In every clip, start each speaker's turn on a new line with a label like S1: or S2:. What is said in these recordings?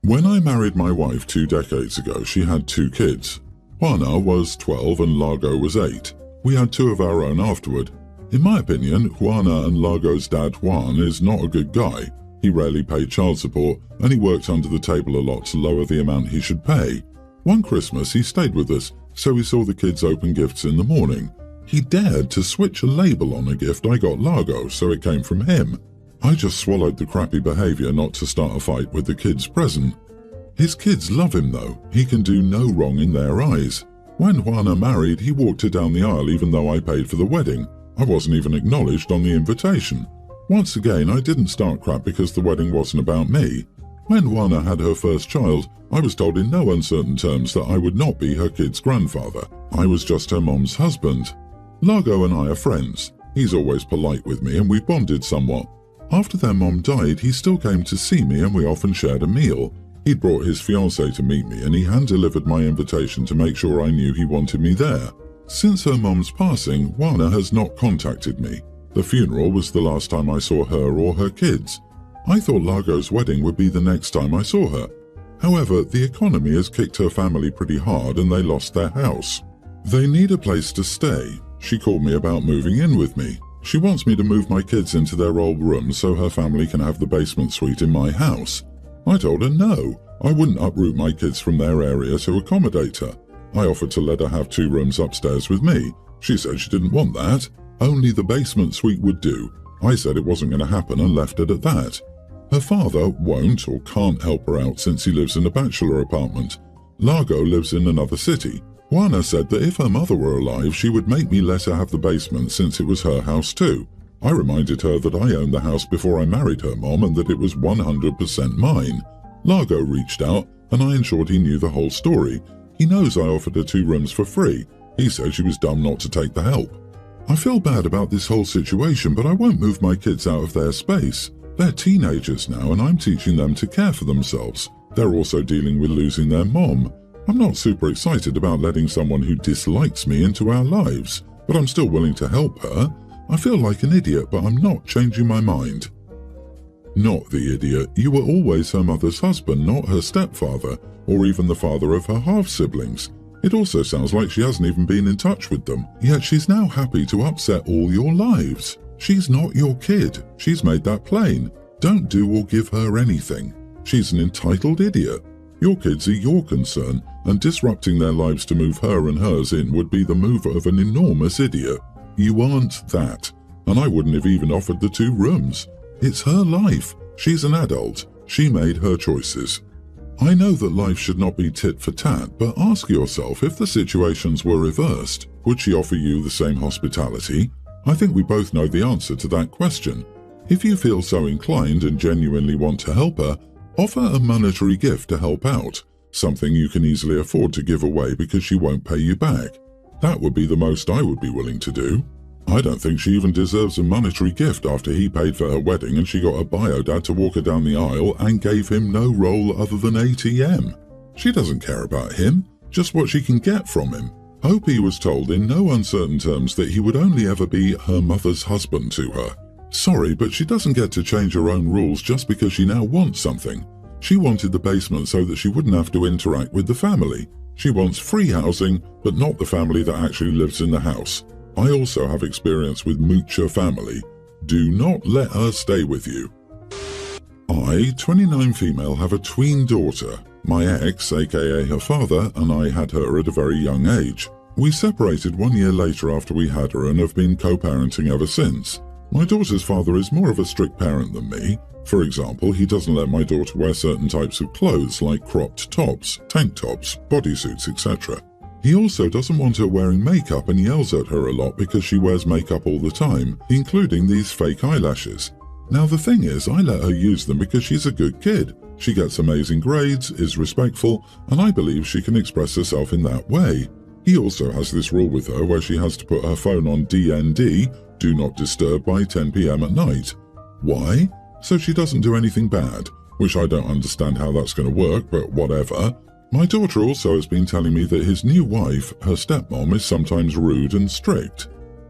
S1: When I married my wife 2 decades ago, she had 2 kids. Juana was 12 and Largo was 8. We had 2 of our own afterward. In my opinion, Juana and Largo's dad Juan is not a good guy. He rarely paid child support, and he worked under the table a lot to lower the amount he should pay. One Christmas he stayed with us, so we saw the kids open gifts in the morning. He dared to switch a label on a gift I got Largo, so it came from him. I just swallowed the crappy behavior not to start a fight with the kids present. His kids love him though. He can do no wrong in their eyes. When Juana married, he walked her down the aisle even though I paid for the wedding. I wasn't even acknowledged on the invitation. Once again, I didn't start crap because the wedding wasn't about me. When Juana had her first child, I was told in no uncertain terms that I would not be her kid's grandfather. I was just her mom's husband. Largo and I are friends. He's always polite with me and we've bonded somewhat. After their mom died, he still came to see me and we often shared a meal. He'd brought his fiancée to meet me and he hand-delivered my invitation to make sure I knew he wanted me there. Since her mom's passing, Juana has not contacted me. The funeral was the last time I saw her or her kids. I thought Largo's wedding would be the next time I saw her. However, the economy has kicked her family pretty hard and they lost their house. They need a place to stay. She called me about moving in with me. She wants me to move my kids into their old room so her family can have the basement suite in my house. I told her no, I wouldn't uproot my kids from their area to accommodate her. I offered to let her have 2 rooms upstairs with me. She said she didn't want that. Only the basement suite would do. I said it wasn't going to happen and left it at that. Her father won't or can't help her out since he lives in a bachelor apartment. Largo lives in another city. Juana said that if her mother were alive, she would make me let her have the basement since it was her house too. I reminded her that I owned the house before I married her mom and that it was 100% mine. Largo reached out and I ensured he knew the whole story. He knows I offered her 2 rooms for free. He said she was dumb not to take the help. I feel bad about this whole situation, but I won't move my kids out of their space. They're teenagers now and I'm teaching them to care for themselves. They're also dealing with losing their mom. I'm not super excited about letting someone who dislikes me into our lives, but I'm still willing to help her. I feel like an idiot, but I'm not changing my mind. Not the idiot. You were always her mother's husband, not her stepfather, or even the father of her half-siblings. It also sounds like she hasn't even been in touch with them, yet she's now happy to upset all your lives. She's not your kid. She's made that plain. Don't do or give her anything. She's an entitled idiot. Your kids are your concern, and disrupting their lives to move her and hers in would be the move of an enormous idiot. You aren't that, and I wouldn't have even offered the 2 rooms. It's her life. She's an adult. She made her choices. I know that life should not be tit for tat, but ask yourself if the situations were reversed, would she offer you the same hospitality? I think we both know the answer to that question. If you feel so inclined and genuinely want to help her, offer a monetary gift to help out, something you can easily afford to give away because she won't pay you back. That would be the most I would be willing to do. I don't think she even deserves a monetary gift after he paid for her wedding and she got a bio-dad to walk her down the aisle and gave him no role other than ATM. She doesn't care about him, just what she can get from him. Hope he was told in no uncertain terms that he would only ever be her mother's husband to her. Sorry, but she doesn't get to change her own rules just because she now wants something. She wanted the basement so that she wouldn't have to interact with the family. She wants free housing, but not the family that actually lives in the house. I also have experience with moocher family. Do not let her stay with you. I, 29 female, have a tween daughter. My ex, aka her father, and I had her at a very young age. We separated 1 year later after we had her and have been co-parenting ever since. My daughter's father is more of a strict parent than me. For example, he doesn't let my daughter wear certain types of clothes like cropped tops, tank tops, bodysuits, etc. He also doesn't want her wearing makeup and yells at her a lot because she wears makeup all the time, including these fake eyelashes. Now the thing is, I let her use them because she's a good kid. She gets amazing grades, is respectful, and I believe she can express herself in that way. He also has this rule with her where she has to put her phone on DND, do not disturb, by 10 PM at night. Why? So she doesn't do anything bad, which I don't understand how that's going to work, but whatever. My daughter also has been telling me that his new wife, her stepmom, is sometimes rude and strict.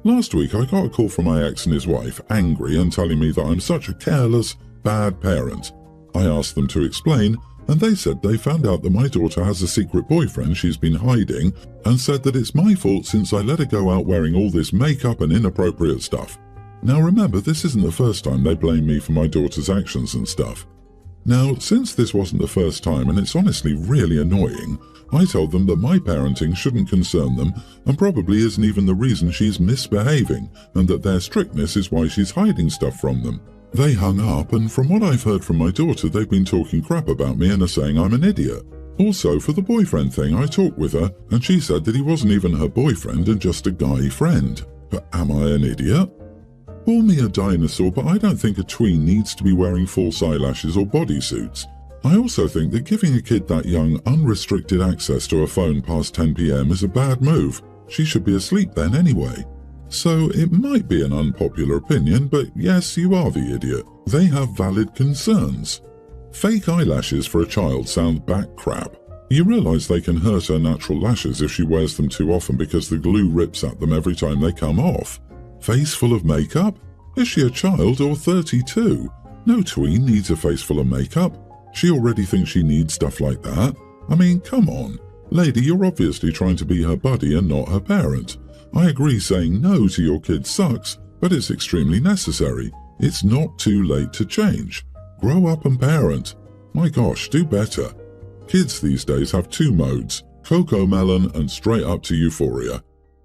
S1: Last week I got a call from my ex and his wife, angry and telling me that I'm such a careless, bad parent. I asked them to explain, and they said they found out that my daughter has a secret boyfriend she's been hiding and said that it's my fault since I let her go out wearing all this makeup and inappropriate stuff. Now remember, this isn't the first time they blame me for my daughter's actions and stuff. Now, since this wasn't the first time and it's honestly really annoying, I told them that my parenting shouldn't concern them and probably isn't even the reason she's misbehaving, and that their strictness is why she's hiding stuff from them. They hung up, and from what I've heard from my daughter, they've been talking crap about me and are saying I'm an idiot. Also, for the boyfriend thing, I talked with her and she said that he wasn't even her boyfriend and just a guy friend. But am I an idiot? Call me a dinosaur, but I don't think a tween needs to be wearing false eyelashes or bodysuits. I also think that giving a kid that young unrestricted access to a phone past 10 p.m. is a bad move. She should be asleep then anyway. So it might be an unpopular opinion, but yes, you are the idiot. They have valid concerns. Fake eyelashes for a child sound back crap. You realise they can hurt her natural lashes if she wears them too often because the glue rips at them every time they come off. Face full of makeup? Is she a child or 32? No tween needs a face full of makeup. She already thinks she needs stuff like that. I mean, come on. Lady, you're obviously trying to be her buddy and not her parent. I agree saying no to your kid sucks, but it's extremely necessary. It's not too late to change. Grow up and parent. My gosh, do better. Kids these days have two modes, Coco Melon and straight up to Euphoria.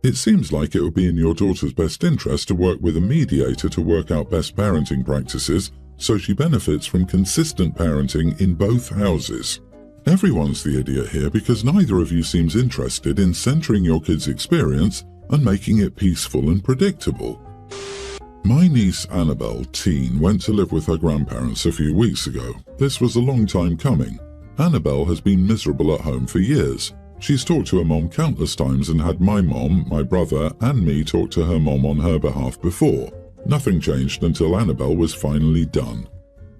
S1: It seems like it would be in your daughter's best interest to work with a mediator to work out best parenting practices so she benefits from consistent parenting in both houses. Everyone's the idiot here because neither of you seems interested in centering your kid's experience and making it peaceful and predictable. My niece Annabelle, teen, went to live with her grandparents a few weeks ago. This was a long time coming. Annabelle has been miserable at home for years. She's talked to her mom countless times and had my mom, my brother, and me talk to her mom on her behalf before. Nothing changed until Annabelle was finally done.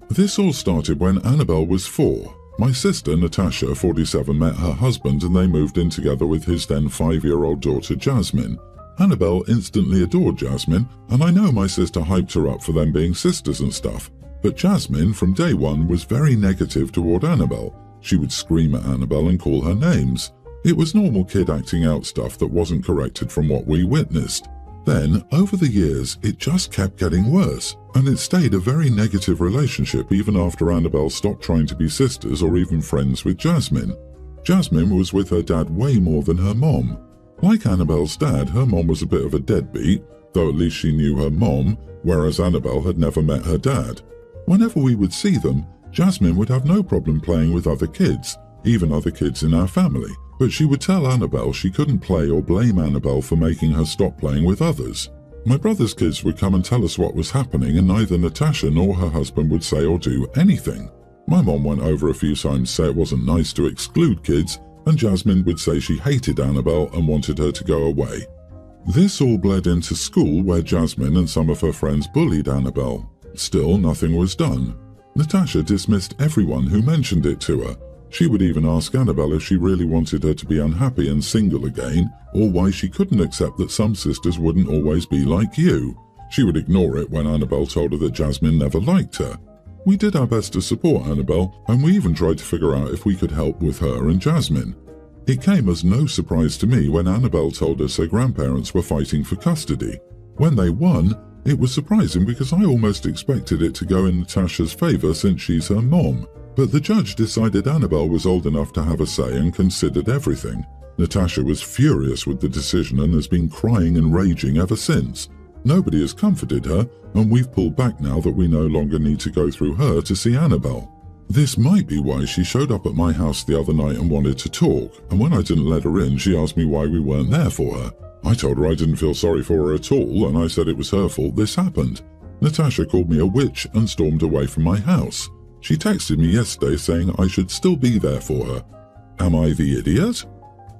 S1: This all started when Annabelle was 4. My sister, Natasha, 47, met her husband and they moved in together with his then 5-year-old daughter, Jasmine. Annabelle instantly adored Jasmine, and I know my sister hyped her up for them being sisters and stuff. But Jasmine, from day one, was very negative toward Annabelle. She would scream at Annabelle and call her names. It was normal kid acting out stuff that wasn't corrected from what we witnessed. Then, over the years, it just kept getting worse, and it stayed a very negative relationship even after Annabelle stopped trying to be sisters or even friends with Jasmine. Jasmine was with her dad way more than her mom. Like Annabelle's dad, her mom was a bit of a deadbeat, though at least she knew her mom, whereas Annabelle had never met her dad. Whenever we would see them, Jasmine would have no problem playing with other kids, even other kids in our family. But she would tell Annabelle she couldn't play or blame Annabelle for making her stop playing with others. My brother's kids would come and tell us what was happening, and neither Natasha nor her husband would say or do anything. My mom went over a few times to say it wasn't nice to exclude kids, and Jasmine would say she hated Annabelle and wanted her to go away. This all bled into school where Jasmine and some of her friends bullied Annabelle. Still, nothing was done. Natasha dismissed everyone who mentioned it to her. She would even ask Annabelle if she really wanted her to be unhappy and single again, or why she couldn't accept that some sisters wouldn't always be like you. She would ignore it when Annabelle told her that Jasmine never liked her. We did our best to support Annabelle, and we even tried to figure out if we could help with her and Jasmine. It came as no surprise to me when Annabelle told us her grandparents were fighting for custody. When they won, it was surprising because I almost expected it to go in Natasha's favor since she's her mom. But the judge decided Annabelle was old enough to have a say and considered everything. Natasha was furious with the decision and has been crying and raging ever since. Nobody has comforted her, and we've pulled back now that we no longer need to go through her to see Annabelle. This might be why she showed up at my house the other night and wanted to talk, and when I didn't let her in, she asked me why we weren't there for her. I told her I didn't feel sorry for her at all, and I said it was her fault this happened. Natasha called me a witch and stormed away from my house. She texted me yesterday saying I should still be there for her. Am I the idiot?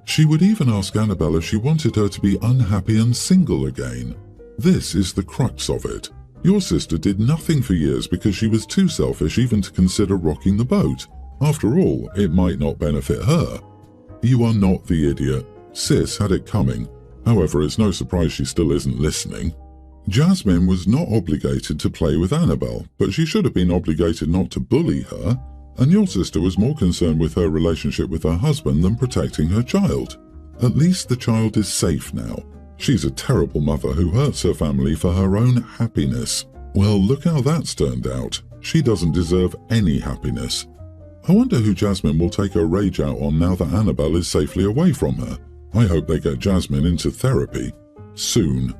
S1: She would even ask Annabelle if she wanted her to be unhappy and single again. This is the crux of it. Your sister did nothing for years because she was too selfish even to consider rocking the boat. After all, it might not benefit her. You are not the idiot. Sis had it coming. However, it's no surprise she still isn't listening. Jasmine was not obligated to play with Annabelle, but she should have been obligated not to bully her. And your sister was more concerned with her relationship with her husband than protecting her child. At least the child is safe now. She's a terrible mother who hurts her family for her own happiness. Well, look how that's turned out. She doesn't deserve any happiness. I wonder who Jasmine will take her rage out on now that Annabelle is safely away from her. I hope they get Jasmine into therapy. Soon.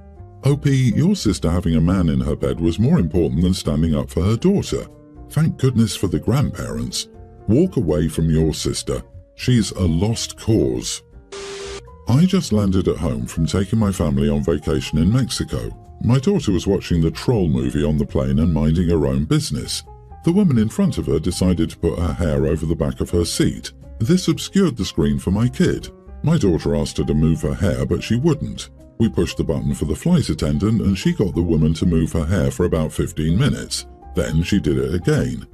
S1: OP, your sister having a man in her bed was more important than standing up for her daughter. Thank goodness for the grandparents. Walk away from your sister. She's a lost cause. I just landed at home from taking my family on vacation in Mexico. My daughter was watching the Troll movie on the plane and minding her own business. The woman in front of her decided to put her hair over the back of her seat. This obscured the screen for my kid. My daughter asked her to move her hair, but she wouldn't. We pushed the button for the flight attendant and she got the woman to move her hair for about 15 minutes. Then she did it again.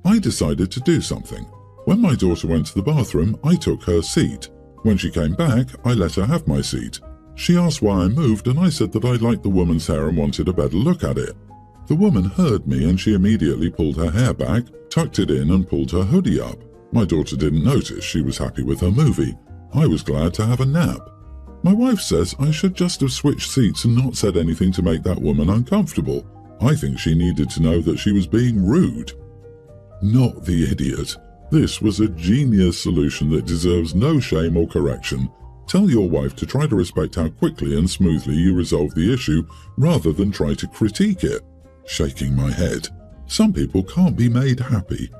S1: I decided to do something. When my daughter went to the bathroom, I took her seat. When she came back, I let her have my seat. She asked why I moved and I said that I liked the woman's hair and wanted a better look at it. The woman heard me and she immediately pulled her hair back, tucked it in and pulled her hoodie up. My daughter didn't notice. She was happy with her movie. I was glad to have a nap. My wife says I should just have switched seats and not said anything to make that woman uncomfortable. I think she needed to know that she was being rude. Not the idiot. This was a genius solution that deserves no shame or correction. Tell your wife to try to respect how quickly and smoothly you resolve the issue rather than try to critique it. Shaking my head. Some people can't be made happy.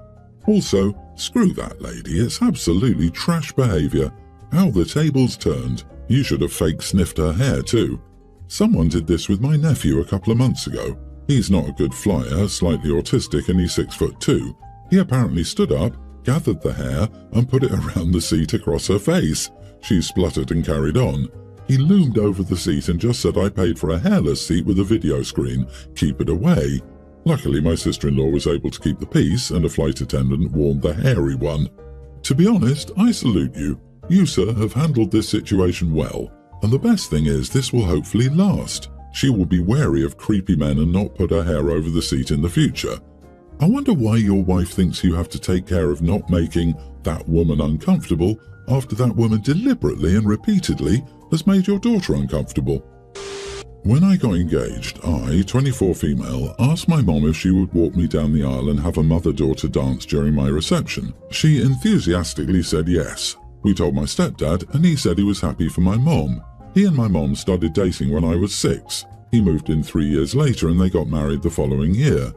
S1: Also, screw that lady. It's absolutely trash behavior. How the tables turned. You should have fake sniffed her hair too. Someone did this with my nephew a couple of months ago. He's not a good flyer, slightly autistic, and he's 6'2". He apparently stood up, gathered the hair, and put it around the seat across her face. She spluttered and carried on. He loomed over the seat and just said I paid for a hairless seat with a video screen. Keep it away. Luckily, my sister-in-law was able to keep the peace, and a flight attendant warned the hairy one. To be honest, I salute you. You, sir, have handled this situation well. And the best thing is this will hopefully last. She will be wary of creepy men and not put her hair over the seat in the future. I wonder why your wife thinks you have to take care of not making that woman uncomfortable after that woman deliberately and repeatedly has made your daughter uncomfortable. When I got engaged, I, 24 female, asked my mom if she would walk me down the aisle and have a mother-daughter dance during my reception. She enthusiastically said yes. We told my stepdad and he said he was happy for my mom. He and my mom started dating when I was 6. He moved in 3 years later and they got married the following year.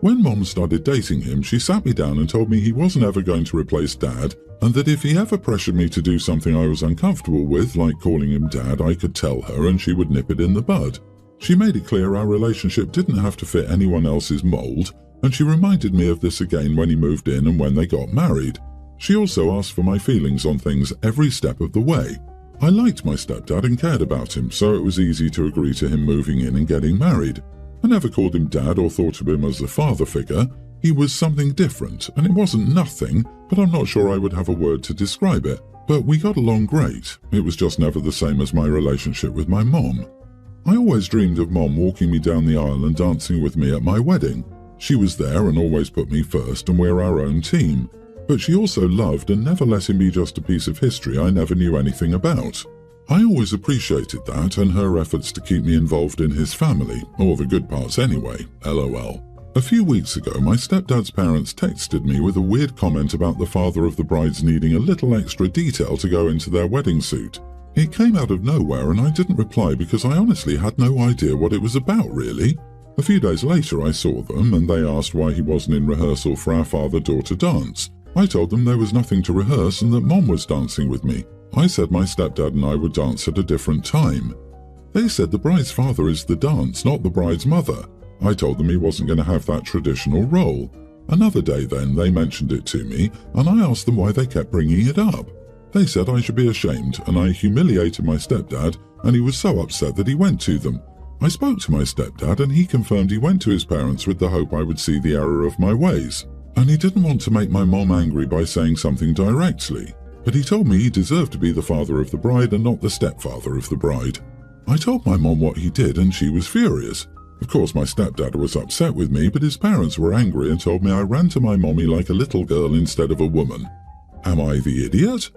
S1: When Mom started dating him, she sat me down and told me he wasn't ever going to replace Dad, and that if he ever pressured me to do something I was uncomfortable with, like calling him Dad, I could tell her and she would nip it in the bud. She made it clear our relationship didn't have to fit anyone else's mold, and she reminded me of this again when he moved in and when they got married. She also asked for my feelings on things every step of the way. I liked my stepdad and cared about him, so it was easy to agree to him moving in and getting married. I never called him Dad or thought of him as a father figure. He was something different, and it wasn't nothing, but I'm not sure I would have a word to describe it. But we got along great. It was just never the same as my relationship with my mom. I always dreamed of Mom walking me down the aisle and dancing with me at my wedding. She was there and always put me first, and we're our own team. But she also loved and never let him be just a piece of history I never knew anything about. I always appreciated that and her efforts to keep me involved in his family, or the good parts anyway, LOL. A few weeks ago, my stepdad's parents texted me with a weird comment about the father of the brides needing a little extra detail to go into their wedding suit. It came out of nowhere and I didn't reply because I honestly had no idea what it was about, really. A few days later I saw them and they asked why he wasn't in rehearsal for our father-daughter dance. I told them there was nothing to rehearse and that Mom was dancing with me. I said my stepdad and I would dance at a different time. They said the bride's father is the dance, not the bride's mother. I told them he wasn't going to have that traditional role. Another day then, they mentioned it to me, and I asked them why they kept bringing it up. They said I should be ashamed, and I humiliated my stepdad, and he was so upset that he went to them. I spoke to my stepdad, and he confirmed he went to his parents with the hope I would see the error of my ways. And he didn't want to make my mom angry by saying something directly. But he told me he deserved to be the father of the bride and not the stepfather of the bride. I told my mom what he did and she was furious. Of course, my stepdad was upset with me, but his parents were angry and told me I ran to my mommy like a little girl instead of a woman. Am I the idiot?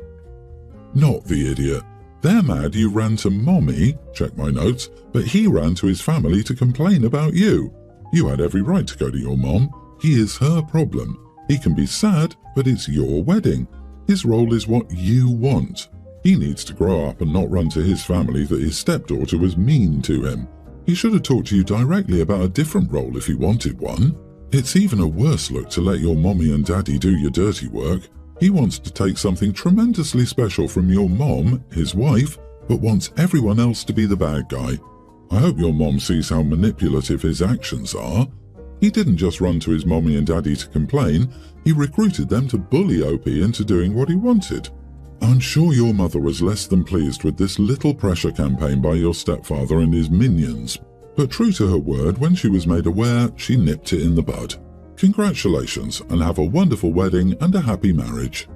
S1: Not the idiot. They're mad you ran to mommy, check my notes, but he ran to his family to complain about you. You had every right to go to your mom. He is her problem. He can be sad, but it's your wedding. His role is what you want. He needs to grow up and not run to his family that his stepdaughter was mean to him. He should have talked to you directly about a different role if he wanted one. It's even a worse look to let your mommy and daddy do your dirty work. He wants to take something tremendously special from your mom, his wife, but wants everyone else to be the bad guy. I hope your mom sees how manipulative his actions are. He didn't just run to his mommy and daddy to complain, he recruited them to bully OP into doing what he wanted. I'm sure your mother was less than pleased with this little pressure campaign by your stepfather and his minions, but true to her word, when she was made aware, she nipped it in the bud. Congratulations, and have a wonderful wedding and a happy marriage.